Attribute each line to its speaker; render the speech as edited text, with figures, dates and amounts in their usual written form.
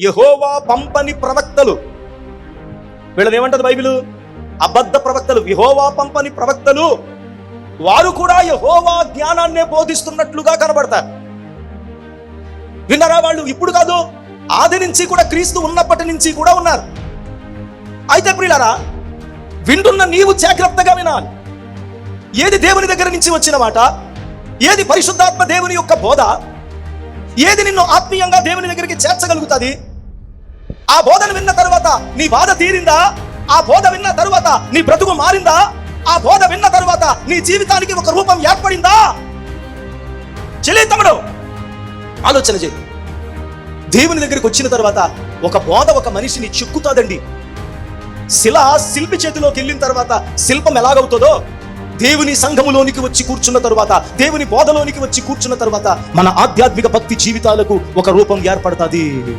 Speaker 1: యెహోవా పంపని ప్రవక్తలు, వీళ్ళని ఏమంటది బైబిల్? అబద్ధ ప్రవక్తలు. యెహోవా పంపని ప్రవక్తలు వారు కూడా యెహోవా జ్ఞానాన్నే బోధిస్తున్నట్లుగా కనబడతారు. విన్నారా? వాళ్ళు ఇప్పుడు కాదు, ఆది నుంచి కూడా, క్రీస్తు ఉన్నప్పటి నుంచి కూడా ఉన్నారు. అయితే ప్రియులారా, వింటున్న నీవు జాగ్రత్తగా వినాలి. ఏది దేవుని దగ్గర నుంచి వచ్చిన మాట, ఏది పరిశుద్ధాత్మ దేవుని యొక్క బోధ, ఏది నిన్ను ఆత్మీయంగా దేవుని దగ్గరికి చేర్చగలుగుతుంది. ఆ బోధను విన్న తరువాత నీ బాధ తీరిందా? ఆ బోధ విన్న తరువాత నీ బ్రతుకు మారిందా? ఆ బోధ విన్న తరువాత నీ జీవితానికి ఒక రూపం ఏర్పడిందా? చెల్లి తమ్ముడు, ఆలోచన చేయి. దేవుని దగ్గరికి వచ్చిన తర్వాత ఒక బోధ ఒక మనిషిని చిక్కుతాదండి. శిల్పి చేతిలోకి వెళ్ళిన తర్వాత శిల్పం ఎలాగవుతుందో, దేవుని సంఘములోనికి వచ్చి కూర్చున్న తరువాత, దేవుని బోధలోనికి వచ్చి కూర్చున్న తరువాత మన ఆధ్యాత్మిక భక్తి జీవితాలకు ఒక రూపం ఏర్పడుతుంది.